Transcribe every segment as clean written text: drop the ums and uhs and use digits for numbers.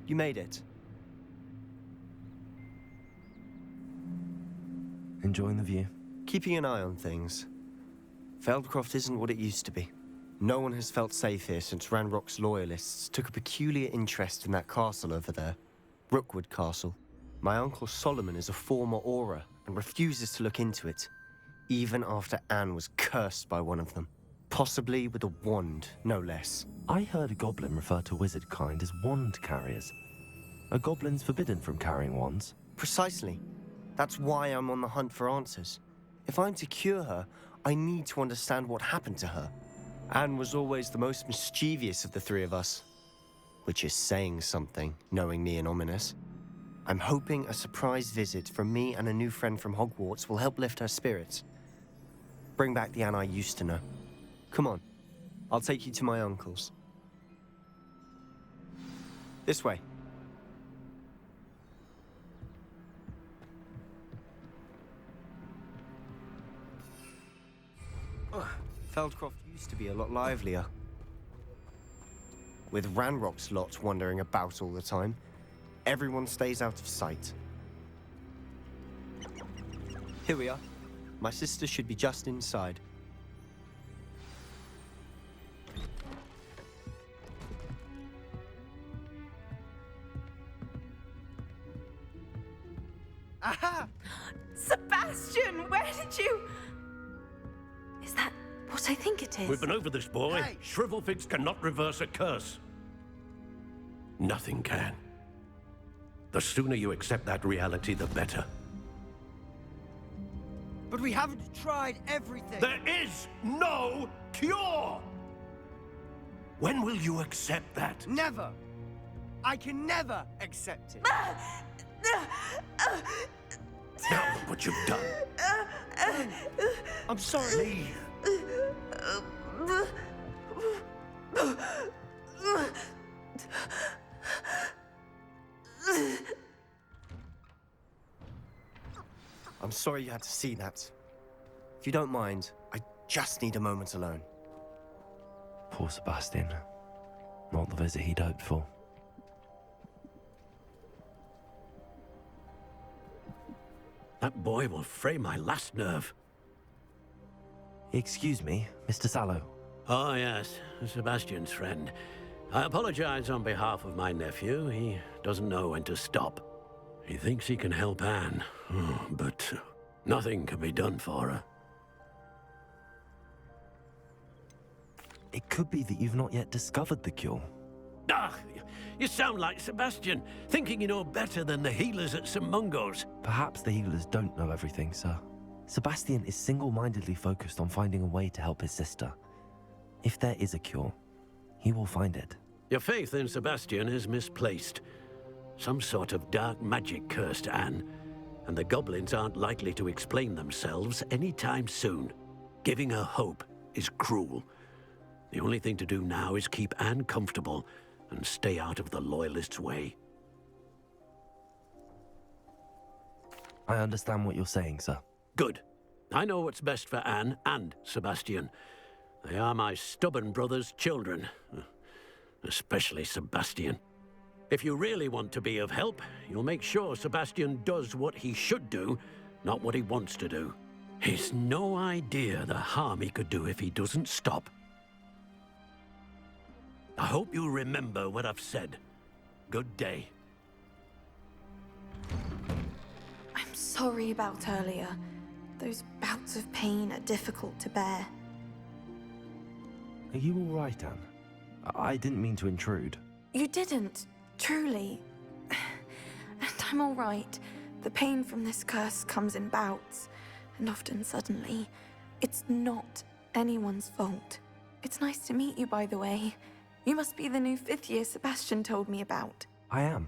You made it. Enjoying the view? Keeping an eye on things. Feldcroft isn't what it used to be. No one has felt safe here since Ranrock's loyalists took a peculiar interest in that castle over there. Rookwood Castle. My uncle Solomon is a former Auror and refuses to look into it, even after Anne was cursed by one of them. Possibly with a wand, no less. I heard a goblin refer to wizard kind as wand carriers. Are goblins forbidden from carrying wands? Precisely. That's why I'm on the hunt for answers. If I'm to cure her, I need to understand what happened to her. Anne was always the most mischievous of the three of us. Which is saying something, knowing me and Ominous. I'm hoping a surprise visit from me and a new friend from Hogwarts will help lift her spirits. Bring back the Anne I used to know. Come on, I'll take you to my uncle's. This way. Feldcroft used to be a lot livelier. With Ranrock's lot wandering about all the time, everyone stays out of sight. Here we are. My sister should be just inside. Aha! Sebastian, where did you... Is that what I think it is? We've been over this, boy. Hey! Shrivelfigs cannot reverse a curse. Nothing can. The sooner you accept that reality, the better. But we haven't tried everything. There is no cure! When will you accept that? Never. I can never accept it. Now look what you've done. I'm sorry. Leave. I'm sorry you had to see that. If you don't mind, I just need a moment alone. Poor Sebastian. Not the visit he'd hoped for. That boy will fray my last nerve. Excuse me, Mr. Sallow. Oh, yes, Sebastian's friend. I apologize on behalf of my nephew. He doesn't know when to stop. He thinks he can help Anne, but nothing can be done for her. It could be that you've not yet discovered the cure. Ah, you sound like Sebastian, thinking you know better than the healers at St. Mungo's. Perhaps the healers don't know everything, sir. Sebastian is single-mindedly focused on finding a way to help his sister. If there is a cure, he will find it. Your faith in Sebastian is misplaced. Some sort of dark magic cursed Anne, and the goblins aren't likely to explain themselves anytime soon. Giving her hope is cruel. The only thing to do now is keep Anne comfortable and stay out of the Loyalists' way. I understand what you're saying, sir. Good. I know what's best for Anne and Sebastian. They are my stubborn brother's children. Especially Sebastian. If you really want to be of help, you'll make sure Sebastian does what he should do, not what he wants to do. He's no idea the harm he could do if he doesn't stop. I hope you remember what I've said. Good day. I'm sorry about earlier. Those bouts of pain are difficult to bear. Are you all right, Anne? I didn't mean to intrude. You didn't, truly. And I'm all right. The pain from this curse comes in bouts, and often suddenly. It's not anyone's fault. It's nice to meet you, by the way. You must be the new 5th year Sebastian told me about. I am.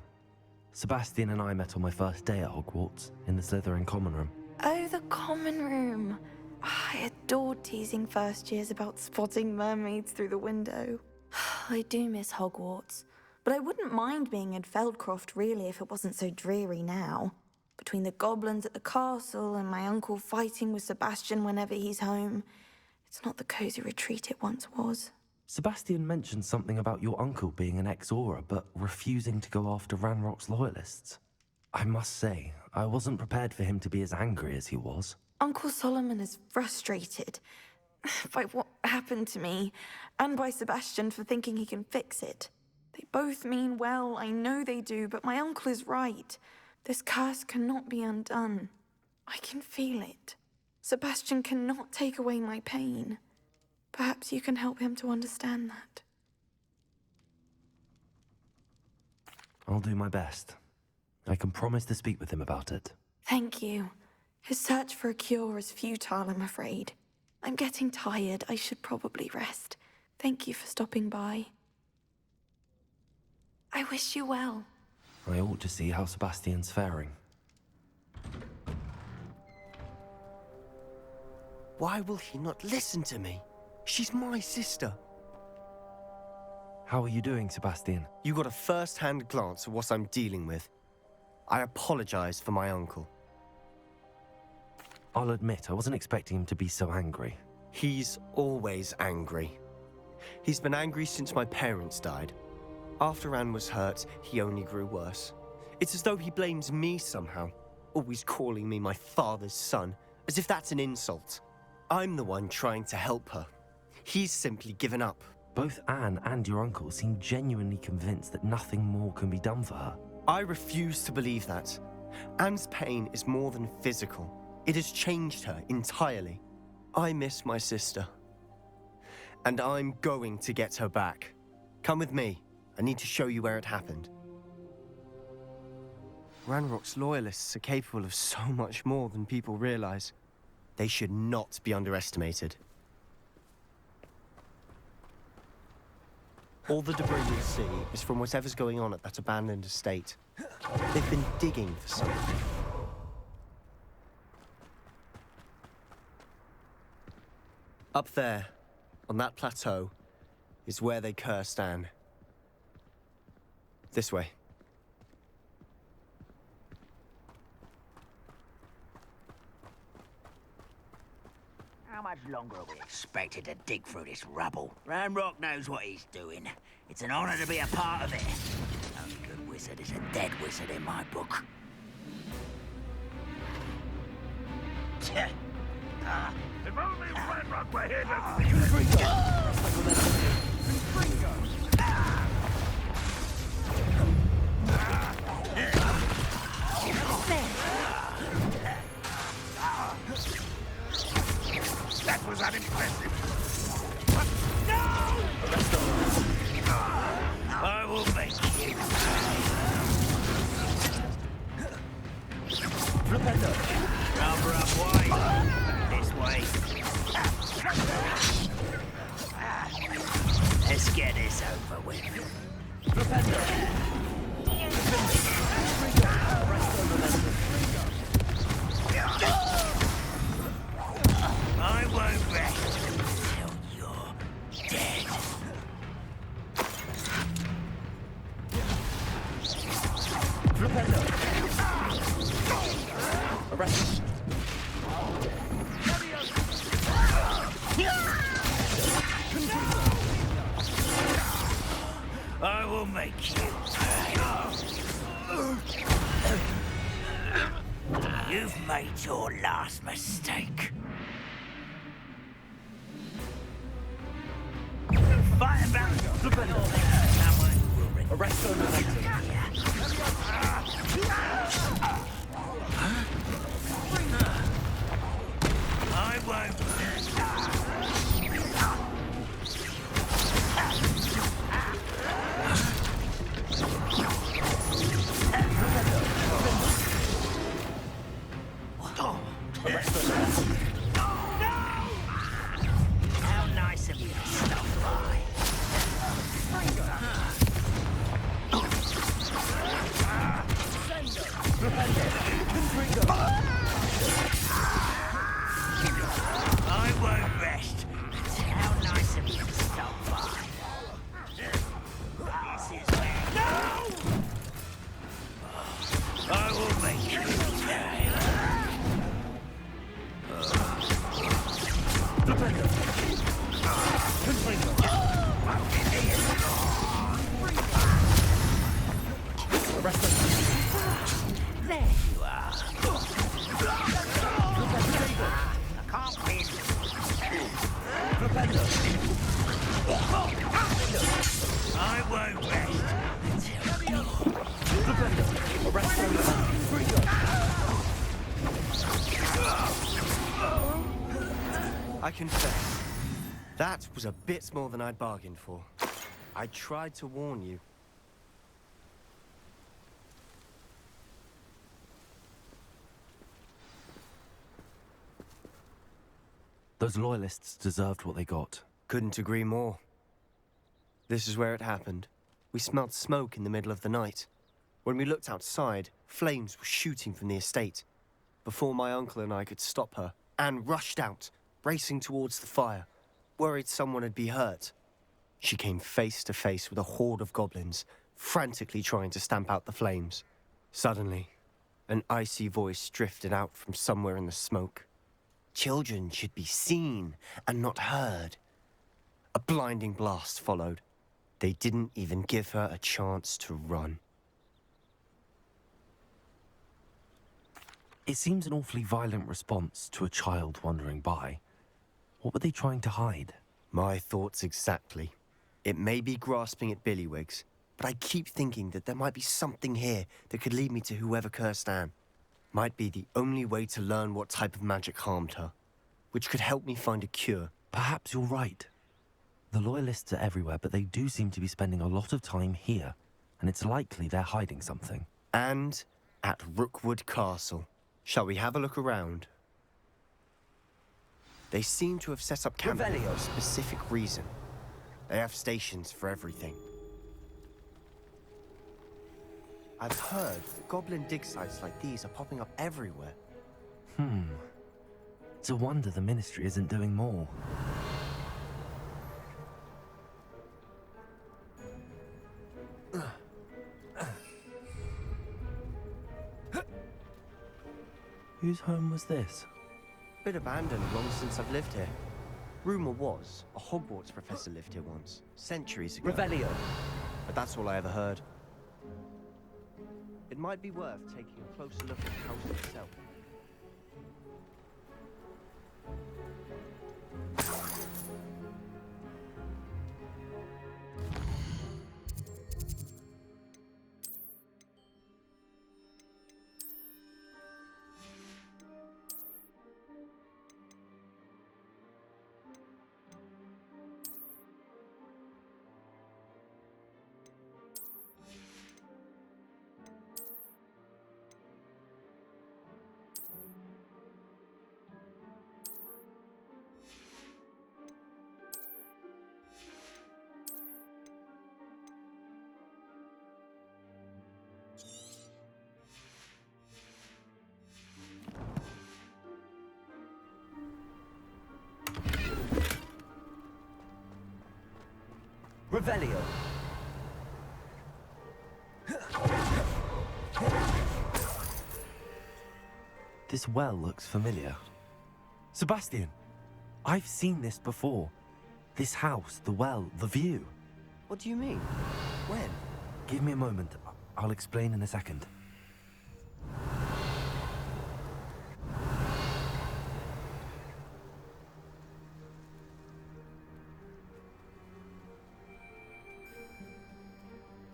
Sebastian and I met on my first day at Hogwarts, in the Slytherin common room. Oh, the common room. I adored teasing first years about spotting mermaids through the window. I do miss Hogwarts, but I wouldn't mind being in Feldcroft really if it wasn't so dreary now. Between the goblins at the castle and my uncle fighting with Sebastian whenever he's home, it's not the cozy retreat it once was. Sebastian mentioned something about your uncle being an ex-Aura, but refusing to go after Ranrock's loyalists. I must say, I wasn't prepared for him to be as angry as he was. Uncle Solomon is frustrated by what happened to me, and by Sebastian for thinking he can fix it. They both mean well, I know they do, but my uncle is right. This curse cannot be undone. I can feel it. Sebastian cannot take away my pain. Perhaps you can help him to understand that. I'll do my best. I can promise to speak with him about it. Thank you. His search for a cure is futile, I'm afraid. I'm getting tired. I should probably rest. Thank you for stopping by. I wish you well. I ought to see how Sebastian's faring. Why will he not listen to me? She's my sister. How are you doing, Sebastian? You got a first-hand glance at what I'm dealing with. I apologize for my uncle. I'll admit, I wasn't expecting him to be so angry. He's always angry. He's been angry since my parents died. After Anne was hurt, he only grew worse. It's as though he blames me somehow, always calling me my father's son, as if that's an insult. I'm the one trying to help her. He's simply given up. Both Anne and your uncle seem genuinely convinced that nothing more can be done for her. I refuse to believe that. Anne's pain is more than physical. It has changed her entirely. I miss my sister. And I'm going to get her back. Come with me. I need to show you where it happened. Ranrock's loyalists are capable of so much more than people realize. They should not be underestimated. All the debris you see is from whatever's going on at that abandoned estate. They've been digging for something. Up there, on that plateau, is where they cursed Anne. This way. How much longer are we expected to dig through this rubble? Ranrock knows what he's doing. It's an honor to be a part of it. Only good wizard is a dead wizard in my book. If only Ranrock were here to... That was unimpressive. No! I will make you. Cover up wide. This way. Let's get this over with. I won't rest until you're dead. I will make you pay. You've made your last mistake. Fight back! Someone will arrest I won't. How nice of you to stop by. I won't rest. I confess, that was a bit more than I'd bargained for. I tried to warn you. Those loyalists deserved what they got. Couldn't agree more. This is where it happened. We smelled smoke in the middle of the night. When we looked outside, flames were shooting from the estate. Before my uncle and I could stop her, Anne rushed out, racing towards the fire, worried someone had been hurt. She came face to face with a horde of goblins, frantically trying to stamp out the flames. Suddenly, an icy voice drifted out from somewhere in the smoke. Children should be seen and not heard. A blinding blast followed. They didn't even give her a chance to run. It seems an awfully violent response to a child wandering by. What were they trying to hide? My thoughts exactly. It may be grasping at billywhigs, but I keep thinking that there might be something here that could lead me to whoever cursed Anne. Might be the only way to learn what type of magic harmed her, which could help me find a cure. Perhaps you're right. The loyalists are everywhere, but they do seem to be spending a lot of time here, and it's likely they're hiding something. And at Rookwood Castle. Shall we have a look around? They seem to have set up camp for a specific reason. They have stations for everything. I've heard that goblin dig sites like these are popping up everywhere. It's a wonder the Ministry isn't doing more. Whose home was this? Bit abandoned long since I've lived here. Rumor was a Hogwarts professor lived here once, centuries ago. Revelio. But that's all I ever heard. It might be worth taking a closer look at the house itself. Revelio. This well looks familiar. Sebastian, I've seen this before. This house, the well, the view. What do you mean? When? Give me a moment. I'll explain in a second.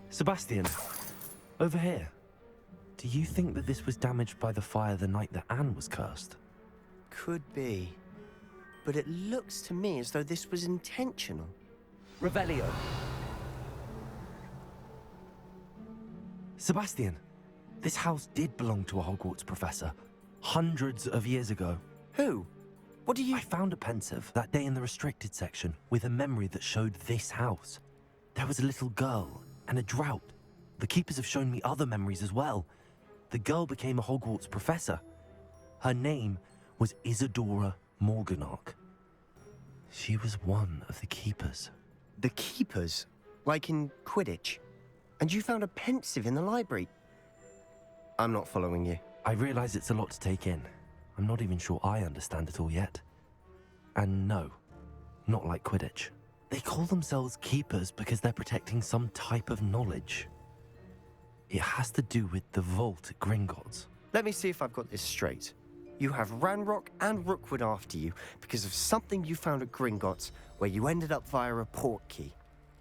Sebastian, over here. Do you think that this was damaged by the fire the night that Anne was cursed? Could be. But it looks to me as though this was intentional. Revelio. Sebastian, this house did belong to a Hogwarts professor, hundreds of years ago. Who? What do you... I found a pensive that day in the restricted section with a memory that showed this house. There was a little girl and a drought. The keepers have shown me other memories as well. The girl became a Hogwarts professor. Her name was Isadora Morganach. She was one of the keepers. The keepers? Like in Quidditch? And you found a pensive in the library? I'm not following you. I realize it's a lot to take in. I'm not even sure I understand it all yet. And no, not like Quidditch. They call themselves keepers because they're protecting some type of knowledge. It has to do with the vault at Gringotts. Let me see if I've got this straight. you have Ranrock and Rookwood after you because of something you found at Gringotts, where you ended up via a port key.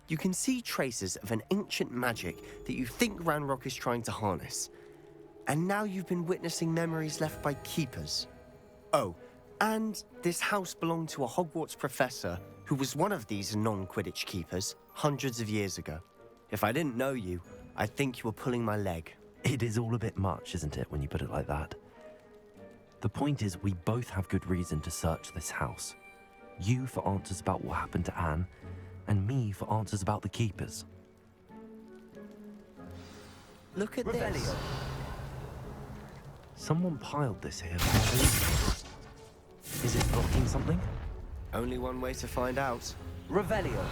You can see traces of an ancient magic that you think Ranrock is trying to harness. And now you've been witnessing memories left by keepers. Oh, and this house belonged to a Hogwarts professor who was one of these non-Quidditch keepers hundreds of years ago. If I didn't know you, I'd think you were pulling my leg. It is all a bit much, isn't it, when you put it like that? The point is, we both have good reason to search this house. You for answers about what happened to Anne, and me for answers about the keepers. Look at Revelio. this. Someone piled this here. Is it blocking something? Only one way to find out. Revelio.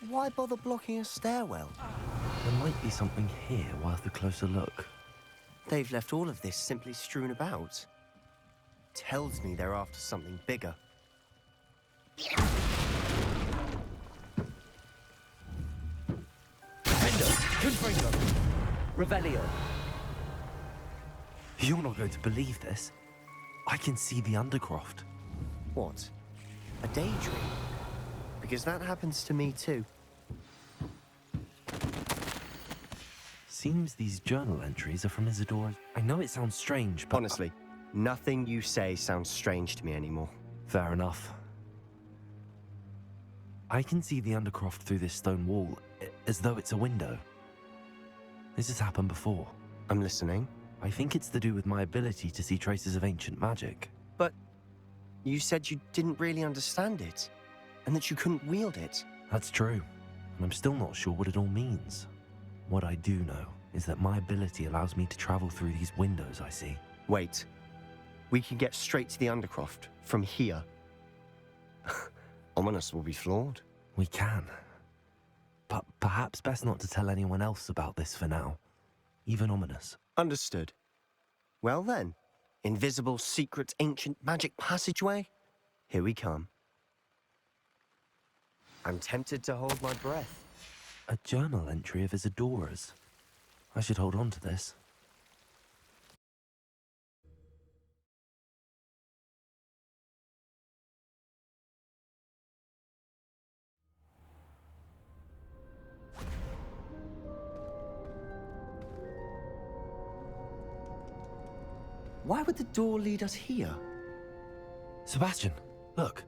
Why bother blocking a stairwell? There might be something here worth a closer look. They've left all of this simply strewn about. Tells me they're after something bigger. Confringo. Revelio. You're not going to believe this. I can see the Undercroft. What? A daydream? Because that happens to me too. Seems these journal entries are from Isadora. I know it sounds strange, but... Honestly, nothing you say sounds strange to me anymore. Fair enough. I can see the Undercroft through this stone wall, as though it's a window. This has happened before. I'm listening. I think it's to do with my ability to see traces of ancient magic. But you said you didn't really understand it, and that you couldn't wield it. That's true, and I'm still not sure what it all means. What I do know is that my ability allows me to travel through these windows I see. Wait. We can get straight to the Undercroft from here. Ominous will be flawed. We can. But perhaps best not to tell anyone else about this for now. Even Ominous. Understood. Well then, invisible, secret, ancient magic passageway? Here we come. I'm tempted to hold my breath. A journal entry of Isadora's. I should hold on to this. Why would the door lead us here? Sebastian, look.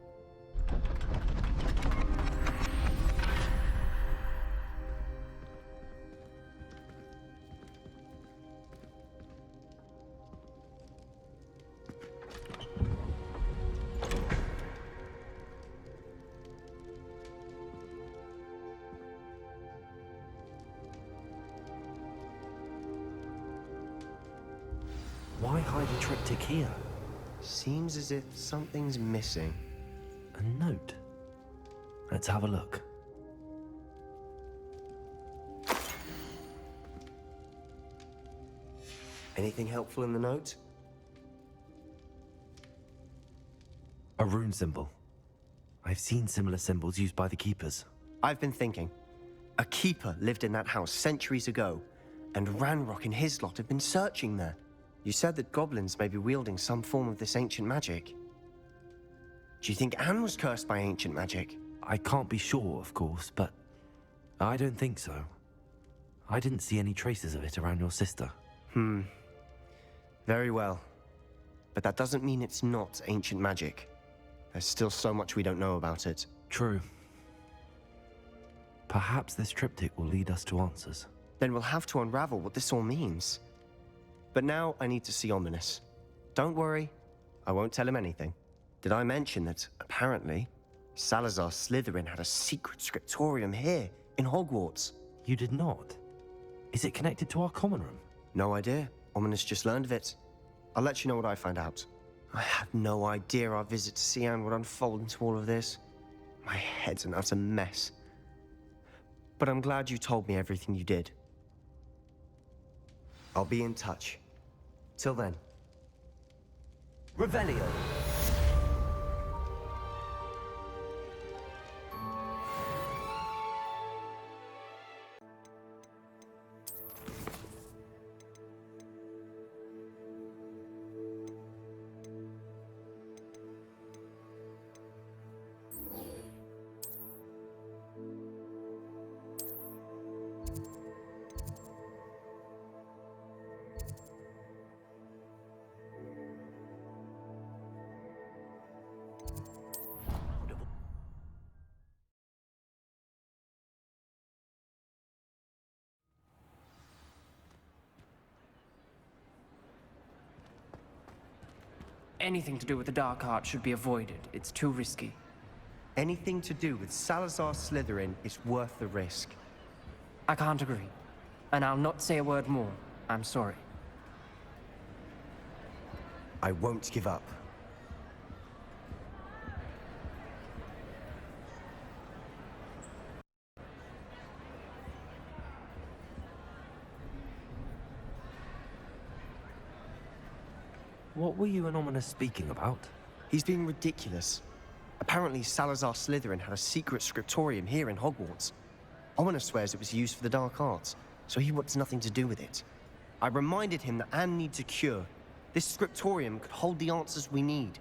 Why hide a triptych here? Seems as if something's missing. A note. Let's have a look. Anything helpful in the note? A rune symbol. I've seen similar symbols used by the keepers. I've been thinking. A keeper lived in that house centuries ago, and Ranrock and his lot have been searching there. You said that goblins may be wielding some form of this ancient magic. Do you think Anne was cursed by ancient magic? I can't be sure, of course, but I don't think so. I didn't see any traces of it around your sister. Very well. But that doesn't mean it's not ancient magic. There's still so much we don't know about it. True. Perhaps this triptych will lead us to answers. Then we'll have to unravel what this all means. But now I need to see Ominous. Don't worry, I won't tell him anything. Did I mention that, apparently, Salazar Slytherin had a secret scriptorium here, in Hogwarts? You did not? Is it connected to our common room? No idea. Ominous just learned of it. I'll let you know what I find out. I had no idea our visit to Cian would unfold into all of this. My head's an utter mess. But I'm glad you told me everything you did. I'll be in touch. Till then. Revelio. Anything to do with the dark art should be avoided. It's too risky. Anything to do with Salazar Slytherin is worth the risk. I can't agree. And I'll not say a word more. I'm sorry. I won't give up. What were you and Ominous speaking about? He's being ridiculous. Apparently, Salazar Slytherin had a secret scriptorium here in Hogwarts. Ominous swears it was used for the dark arts, so he wants nothing to do with it. I reminded him that Anne needs a cure. This scriptorium could hold the answers we need.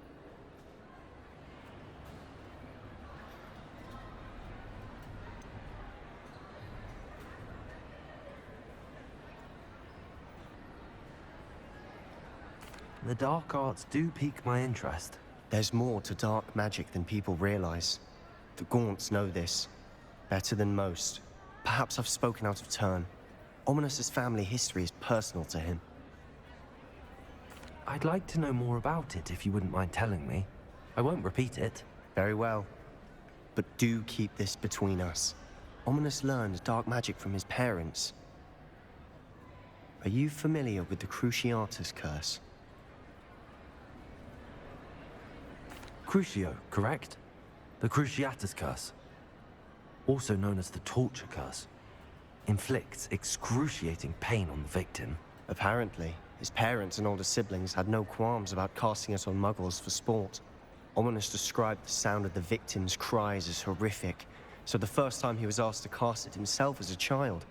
The dark arts do pique my interest. There's more to dark magic than people realize. The Gaunts know this. Better than most. Perhaps I've spoken out of turn. Ominous's family history is personal to him. I'd like to know more about it if you wouldn't mind telling me. I won't repeat it. Very well. But do keep this between us. Ominous learned dark magic from his parents. Are you familiar with the Cruciatus curse? Crucio, correct? The Cruciatus curse. Also known as the torture curse. Inflicts excruciating pain on the victim. Apparently, his parents and older siblings had no qualms about casting it on muggles for sport. Ominous described the sound of the victim's cries as horrific, so the first time he was asked to cast it himself as a child,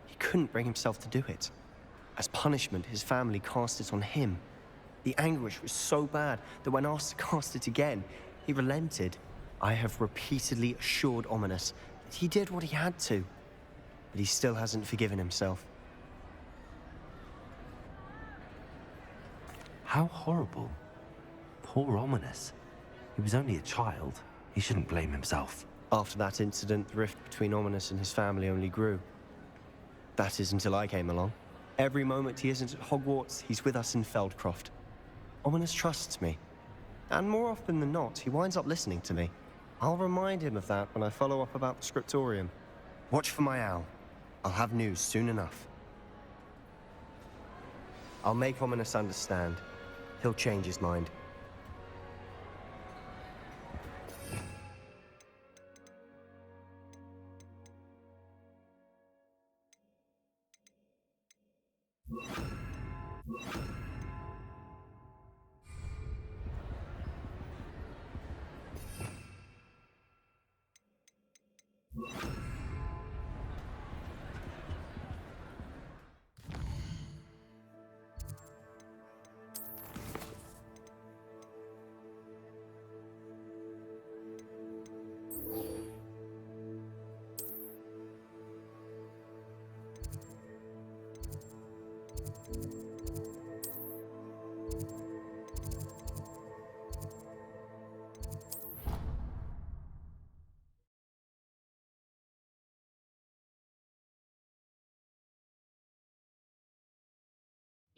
he couldn't bring himself to do it. As punishment, his family cast it on him. The anguish was so bad that when asked to cast it again, he relented. I have repeatedly assured Ominous that he did what he had to, but he still hasn't forgiven himself. How horrible. Poor Ominous. He was only a child. He shouldn't blame himself. After that incident, the rift between Ominous and his family only grew. That is until I came along. Every moment he isn't at Hogwarts, he's with us in Feldcroft. Ominous trusts me. And more often than not, he winds up listening to me. I'll remind him of that when I follow up about the scriptorium. Watch for my owl. I'll have news soon enough. I'll make Ominous understand. He'll change his mind.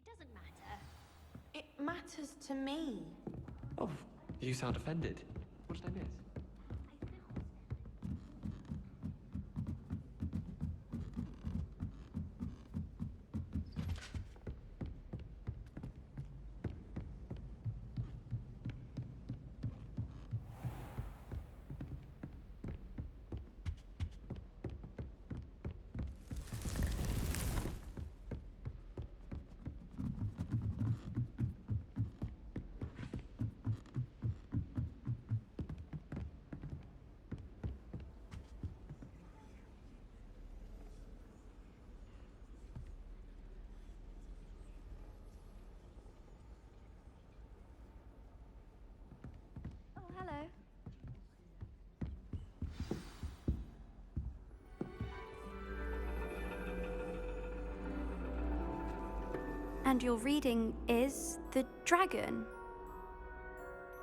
It doesn't matter. It matters to me. Oh, you sound offended. What did I miss? Oh, hello. And your reading is The Dragon.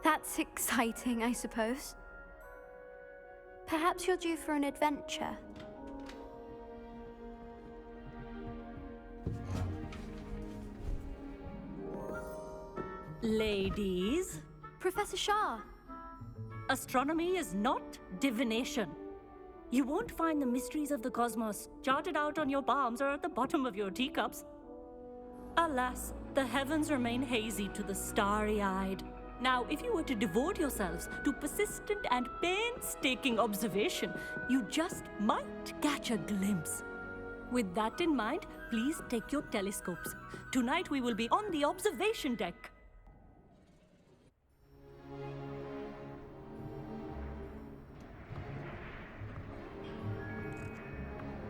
That's exciting, I suppose. Perhaps you're due for an adventure. Ladies, Professor Shah. astronomy is not divination. You won't find the mysteries of the cosmos charted out on your palms or at the bottom of your teacups. Alas, the heavens remain hazy to the starry-eyed. Now, if you were to devote yourselves to persistent and painstaking observation, you just might catch a glimpse. With that in mind, please take your telescopes. Tonight we will be on the observation deck.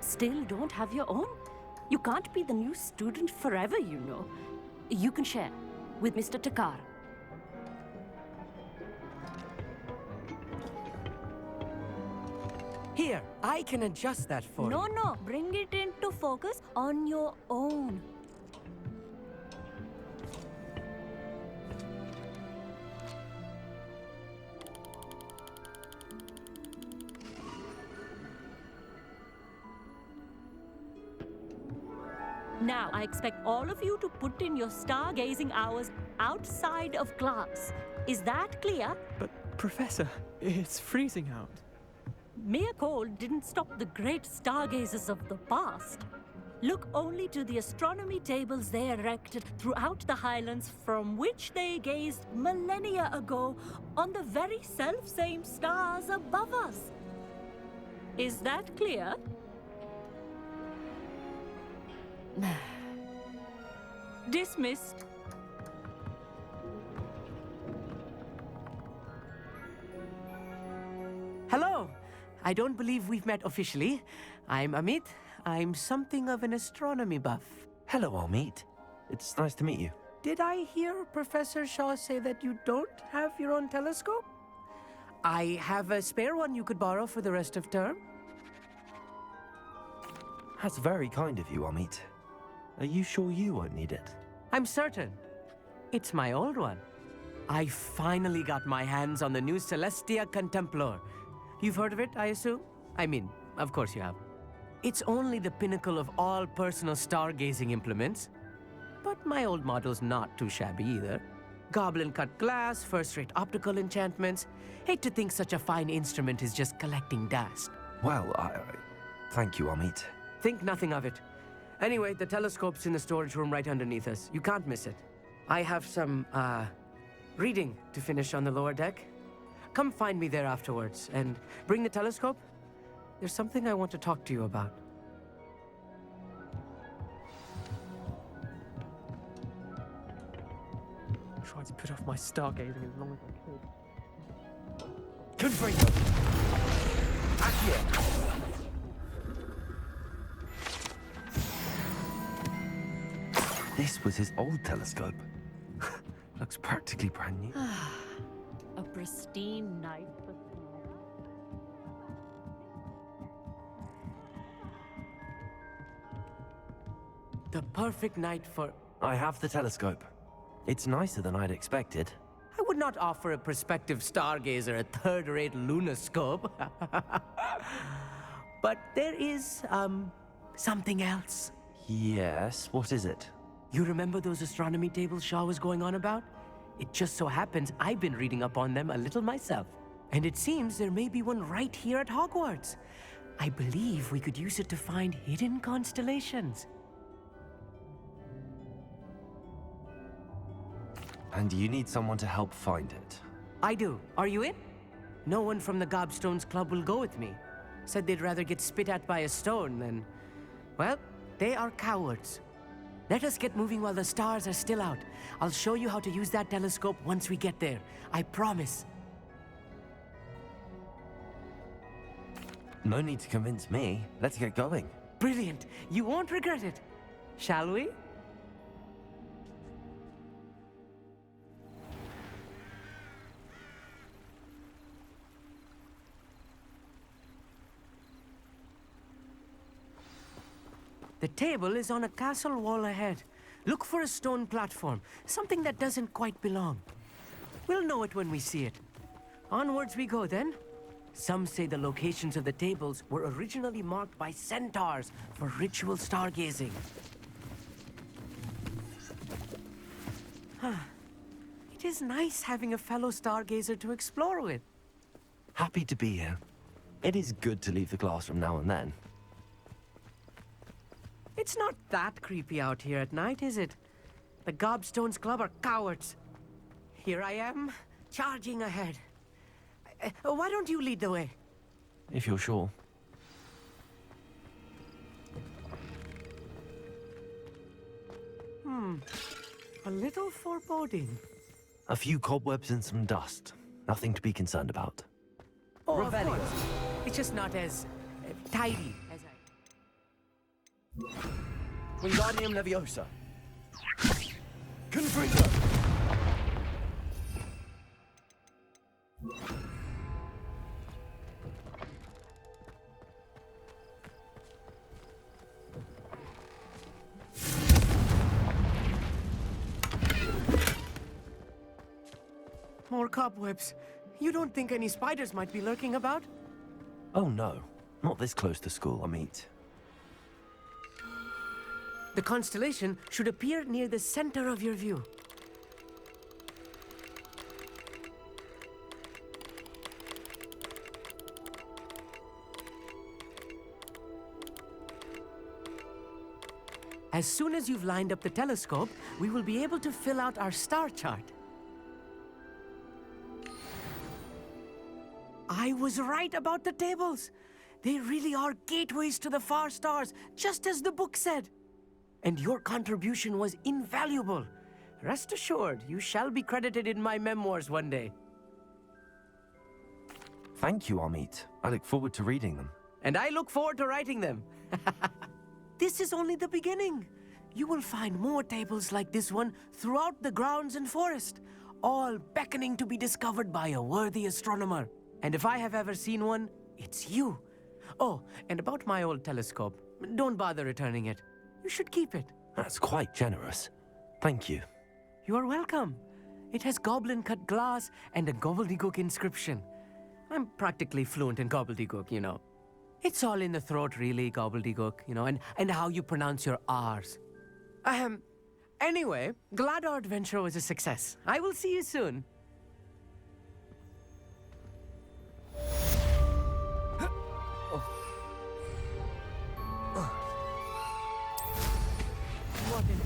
Still don't have your own? You can't be the new student forever, you know. You can share with Mr. Takar. Here, I can adjust that for you. No, bring it into focus on your own. Now, I expect all of you to put in your stargazing hours outside of class. Is that clear? But, Professor, it's freezing out. Mere cold didn't stop the great stargazers of the past. Look only to the astronomy tables they erected throughout the highlands from which they gazed millennia ago on the very self-same stars above us. Is that clear? Dismissed. Hello. I don't believe we've met officially. I'm Amit. I'm something of an astronomy buff. Hello, Amit. It's nice to meet you. Did I hear Professor Shaw say that you don't have your own telescope? I have a spare one you could borrow for the rest of term. That's very kind of you, Amit. Are you sure you won't need it? I'm certain. It's my old one. I finally got my hands on the new Celestia Contemplar. You've heard of it, I assume? I mean, of course you have. It's only the pinnacle of all personal stargazing implements. But my old model's not too shabby either. Goblin-cut glass, first-rate optical enchantments. Hate to think such a fine instrument is just collecting dust. Well, thank you, Amit. Think nothing of it. Anyway, the telescope's in the storage room right underneath us. You can't miss it. I have some, reading to finish on the lower deck. Come find me there afterwards, and bring the telescope. There's something I want to talk to you about. I tried to put off my stargazing as long as I could. Confringo! Accio! This was his old telescope. Looks practically brand new. A pristine night for The perfect night for... I have the telescope. It's nicer than I'd expected. I would not offer a prospective stargazer a third-rate lunoscope. But there is, something else. Yes, what is it? You remember those astronomy tables Shaw was going on about? It just so happens I've been reading up on them a little myself. And it seems there may be one right here at Hogwarts. I believe we could use it to find hidden constellations. And you need someone to help find it. I do. Are you in? No one from the Gobstones Club will go with me. Said they'd rather get spit at by a stone than... Well, they are cowards. Let us get moving while the stars are still out. I'll show you how to use that telescope once we get there. I promise. No need to convince me. Let's get going. Brilliant. You won't regret it. Shall we? The table is on a castle wall ahead. Look for a stone platform, something that doesn't quite belong. We'll know it when we see it. Onwards we go then. Some say the locations of the tables were originally marked by centaurs for ritual stargazing. It is nice having a fellow stargazer to explore with. Happy to be here. It is good to leave the classroom now and then. It's not that creepy out here at night, is it? The Gobstones Club are cowards. Here I am, charging ahead. Why don't you lead the way? If you're sure. A little foreboding. A few cobwebs and some dust. Nothing to be concerned about. Oh, of Revelio. course. It's just not as tidy as I... Wingardium Leviosa. Confringo. More cobwebs. You don't think any spiders might be lurking about? Oh no, not this close to school, Amit. The constellation should appear near the center of your view. As soon as you've lined up the telescope, we will be able to fill out our star chart. I was right about the tables. They really are gateways to the far stars, just as the book said. And your contribution was invaluable. Rest assured, you shall be credited in my memoirs one day. Thank you, Amit. I look forward to reading them. And I look forward to writing them. This is only the beginning. You will find more tables like this one throughout the grounds and forest, all beckoning to be discovered by a worthy astronomer. And if I have ever seen one, it's you. Oh, and about my old telescope, don't bother returning it. You should keep it. That's quite generous. Thank you. You are welcome. It has goblin-cut glass and a gobbledygook inscription. I'm practically fluent in gobbledygook, you know. It's all in the throat, really, gobbledygook, you know, and how you pronounce your R's. Anyway, glad our adventure was a success. I will see you soon. What in...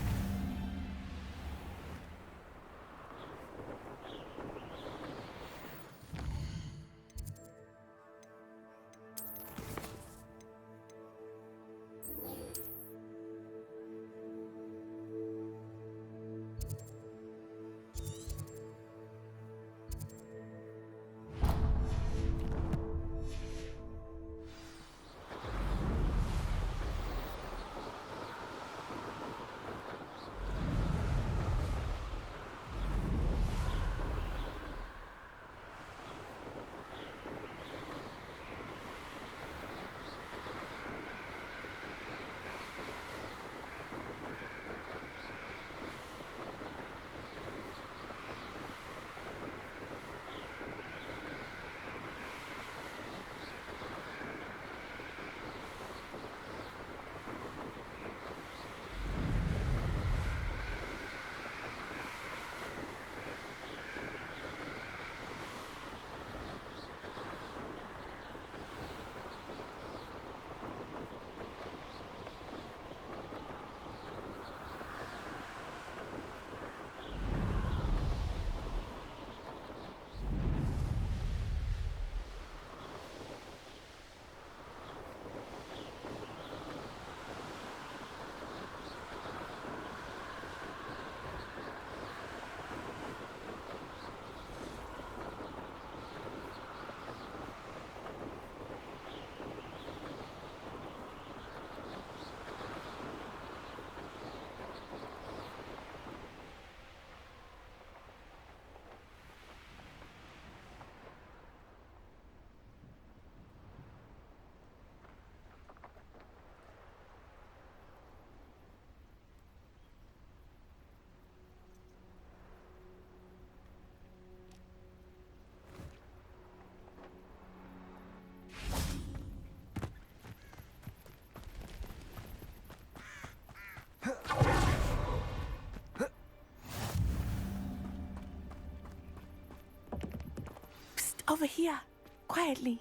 Over here, quietly.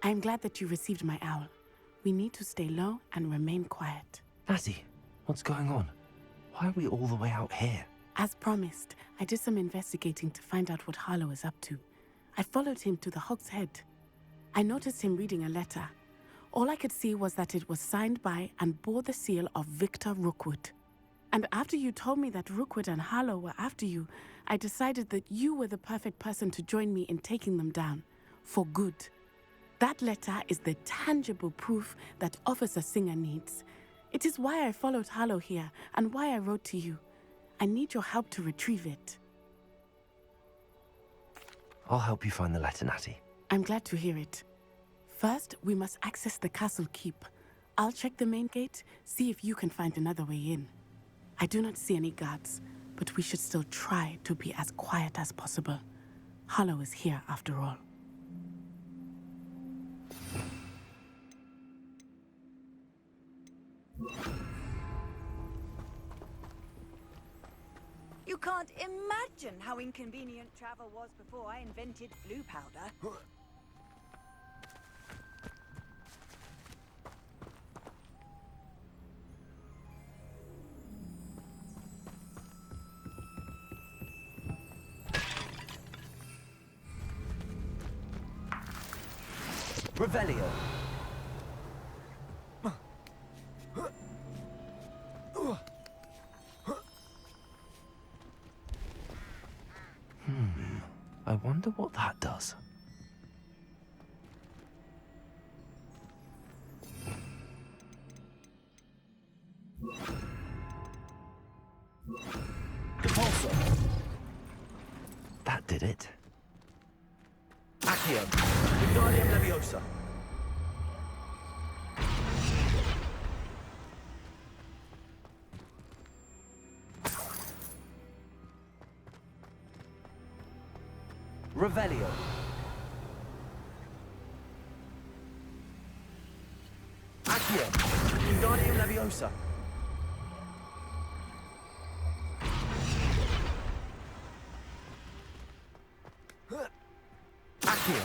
I'm glad that you received my owl. We need to stay low and remain quiet. Natty, what's going on? Why are we all the way out here? As promised, I did some investigating to find out what Harlow is up to. I followed him to the Hog's Head. I noticed him reading a letter. All I could see was that it was signed by and bore the seal of Victor Rookwood. And after you told me that Rookwood and Harlow were after you, I decided that you were the perfect person to join me in taking them down. For good. That letter is the tangible proof that Officer Singer needs. It is why I followed Harlow here and why I wrote to you. I need your help to retrieve it. I'll help you find the letter, Natty. I'm glad to hear it. First, we must access the castle keep. I'll check the main gate, see if you can find another way in. I do not see any guards, but we should still try to be as quiet as possible. Harlow is here after all. You can't imagine how inconvenient travel was before I invented blue powder. Revelio. I wonder what that does. That did it. Accio. Wingardium Leviosa. Revelio. Accio. Wingardium Leviosa. Accio.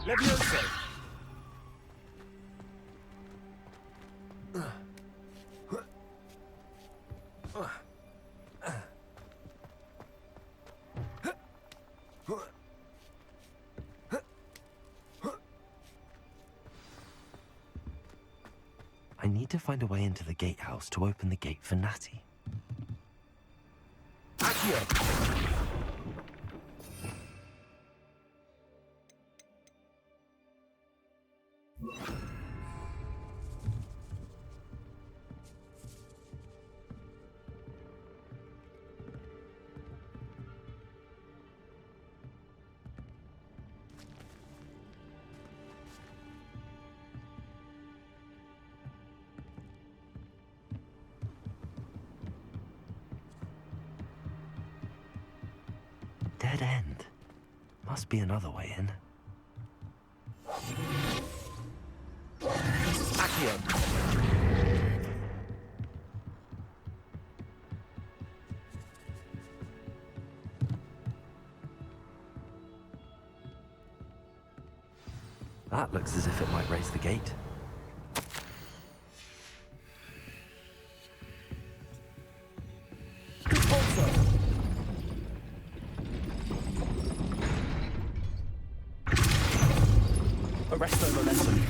Leviosa. I need to find a way into the gatehouse to open the gate for Natty. Accio. Dead end. Must be another way in. Accio. That looks as if it might raise the gate. Arresto momentum.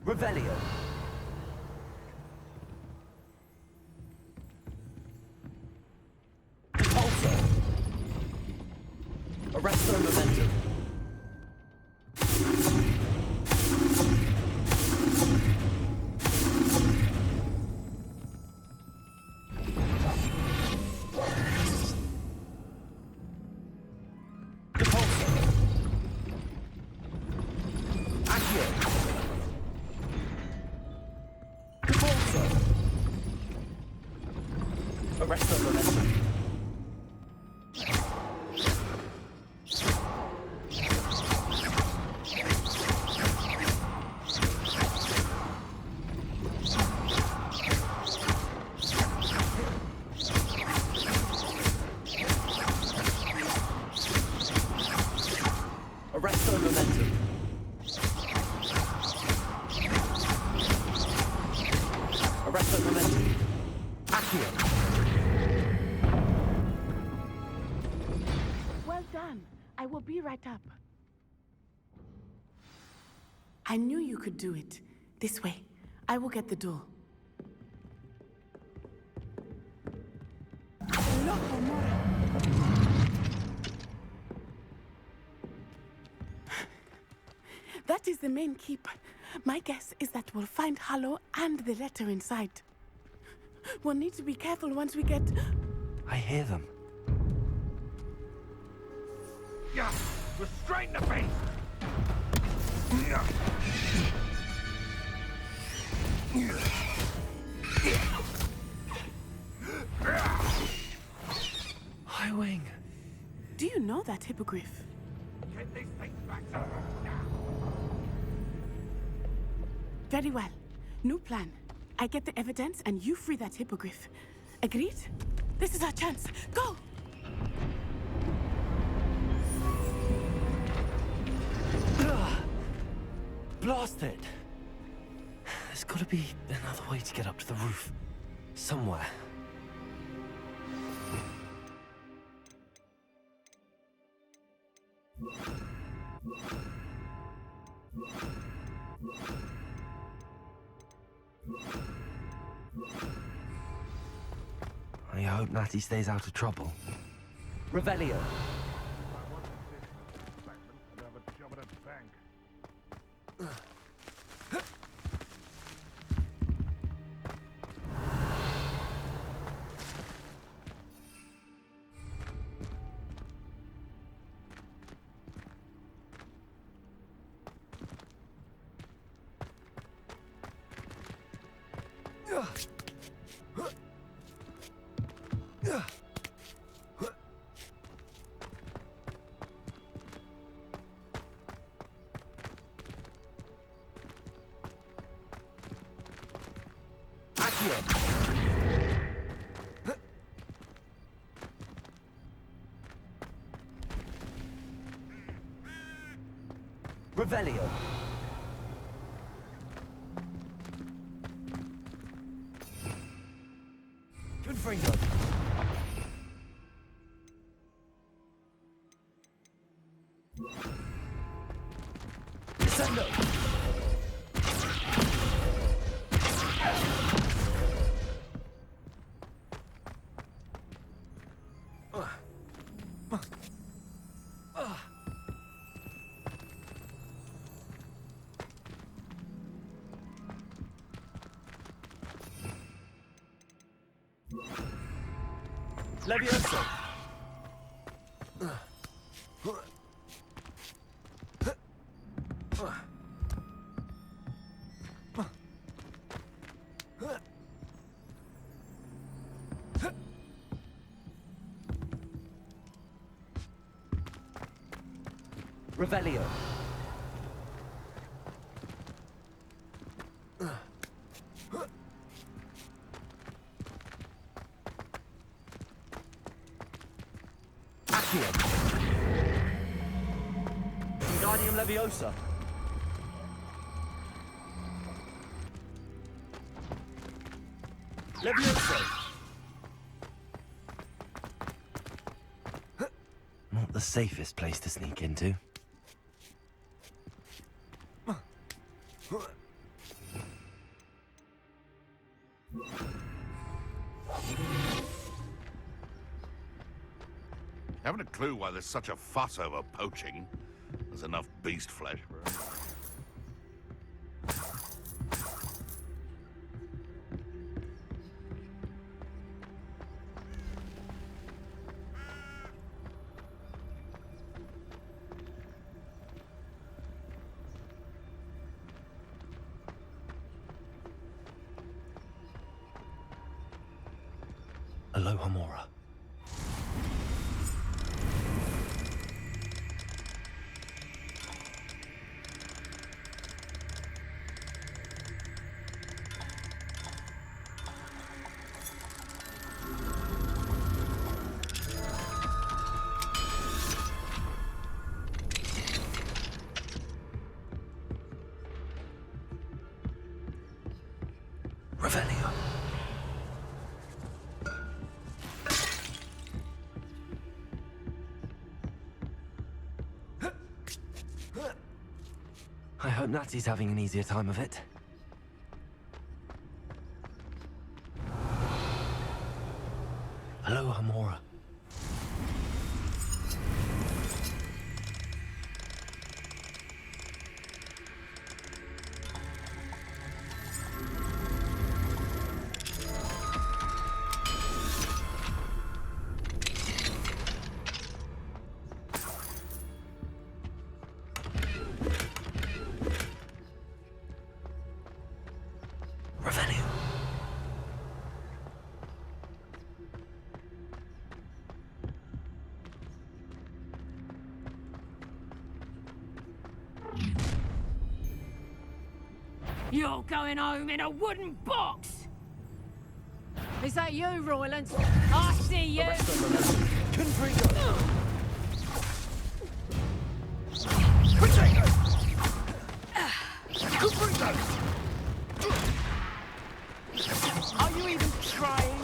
Revelio. Repulsor. Arresto momentum. Accio. Forza. Arresto momentum. Arresto momentum. Arresto momentum. Accio. Well done. I will be right up. I knew you could do it. This way. I will get the door. That is the main keep. My guess is that we'll find Hallow and the letter inside. We'll need to be careful once we get... I hear them. Yeah, restrain the beast! High Wing. Do you know that hippogriff? Get these things back to now! Very well. New plan. I get the evidence and you free that hippogriff. Agreed? This is our chance. Go! Blast it! There's gotta be another way to get up to the roof. Somewhere. I hope Natty stays out of trouble. Revelio. I want to see segment and have a job at a bank. Revelio. Confringo. Descendo. Levioso. Revelio. Accio. Wingardium Leviosa. Levioso. Not the safest place to sneak into. Haven't a clue why there's such a fuss over poaching. There's enough beast flesh for everyone. Aloha Mora. Revelio. I hope Natty's having an easier time of it. Aloha Mora. Revelio. You're going home in a wooden box! Is that you, Royland? I see you! Are you even trying?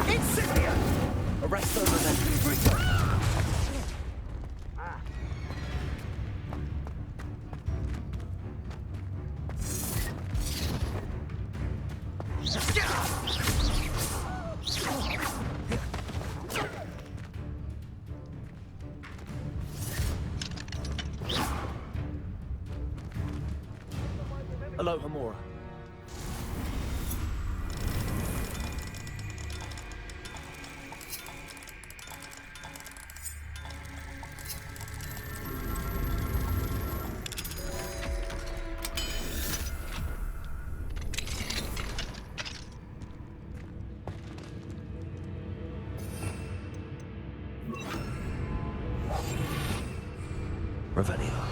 Insignia! Arrest over then. Aloha Mora. Revelio.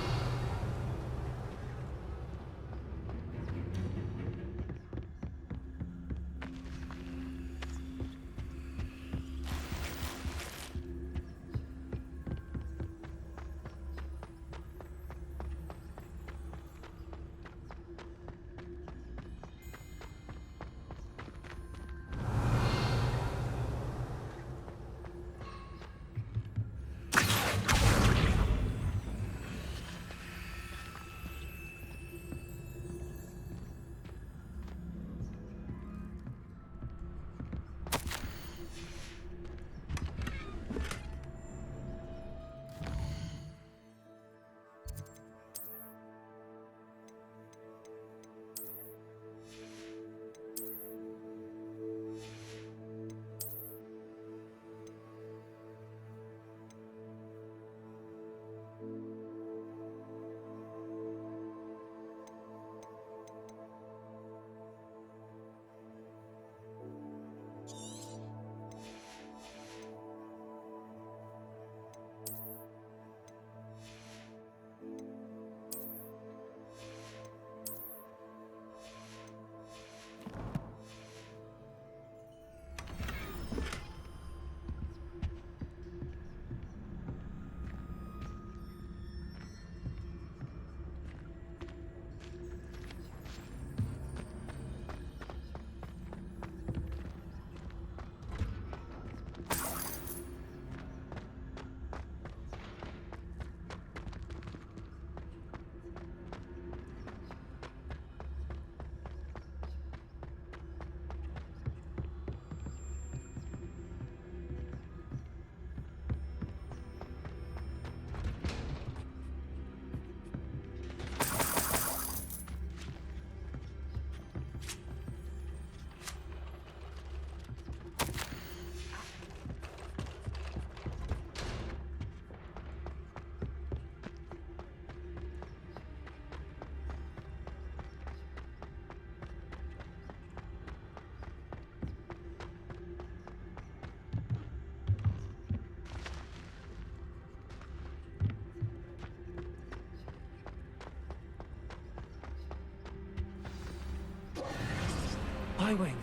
Highwing.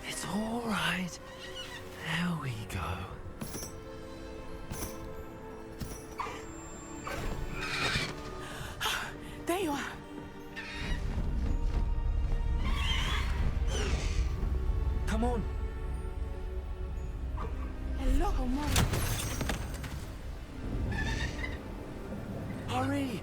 It's all right. There we go. There you are. Come on. Hello, Homura. Hurry!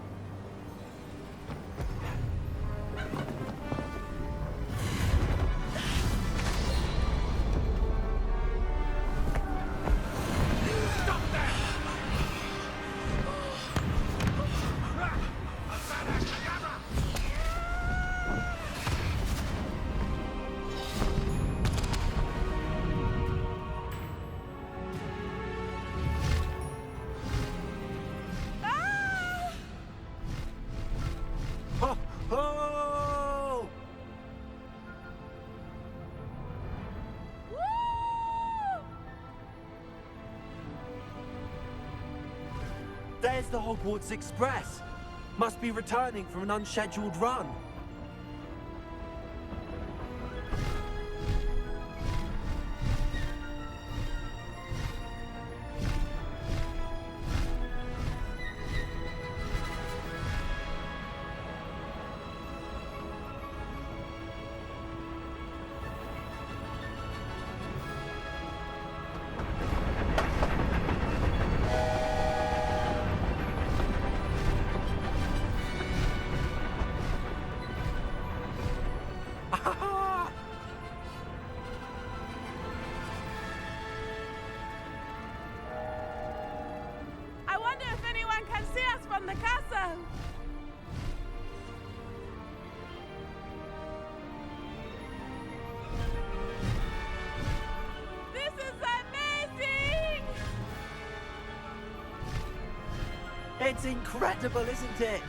Oh! There's the Hogwarts Express. Must be returning from an unscheduled run. I wonder if anyone can see us from the castle. This is amazing! It's incredible, isn't it?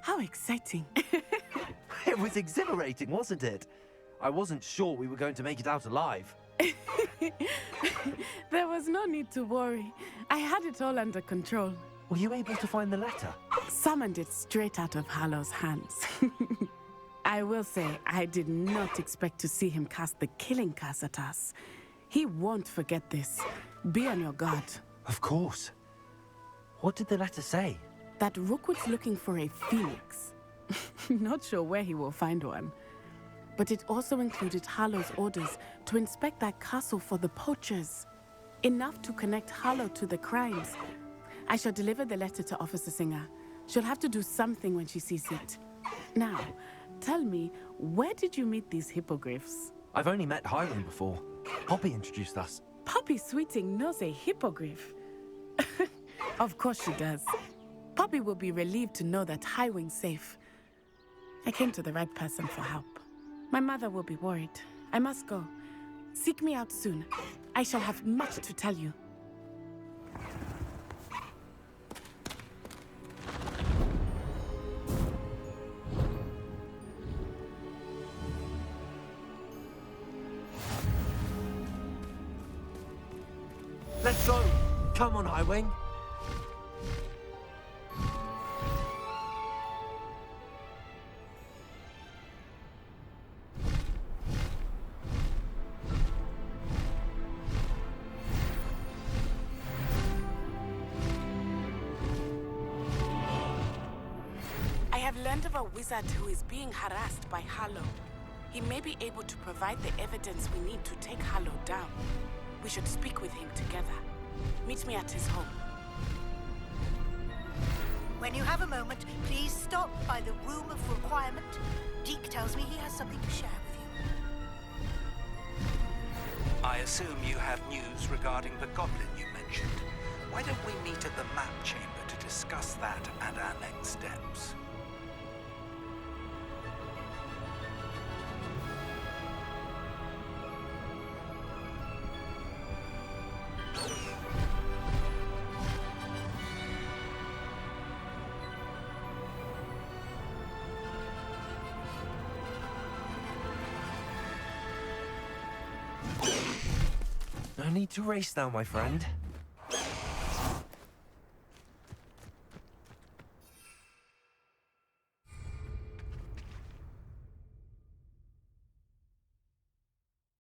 How exciting. It was exhilarating, wasn't it? I wasn't sure we were going to make it out alive. There was no need to worry. I had it all under control. Were you able to find the letter? Summoned it straight out of Hallow's hands. I will say, I did not expect to see him cast the killing curse at us. He won't forget this. Be on your guard. Of course. What did the letter say? That Rookwood's looking for a phoenix. Not sure where he will find one. But it also included Harlow's orders to inspect that castle for the poachers. Enough to connect Harlow to the crimes. I shall deliver the letter to Officer Singer. She'll have to do something when she sees it. Now, tell me, where did you meet these hippogriffs? I've only met Highwing before. Poppy introduced us. Poppy Sweeting knows a hippogriff. Of course she does. Poppy will be relieved to know that Highwing's safe. I came to the right person for help. My mother will be worried. I must go. Seek me out soon. I shall have much to tell you. Let's go! Come on, Highwing! I have learned of a wizard who is being harassed by Harlow. He may be able to provide the evidence we need to take Harlow down. We should speak with him together. Meet me at his home. When you have a moment, please stop by the Room of Requirement. Deke tells me he has something to share with you. I assume you have news regarding the goblin you mentioned. Why don't we meet at the map chamber to discuss that and our next steps? No need to race now, my friend.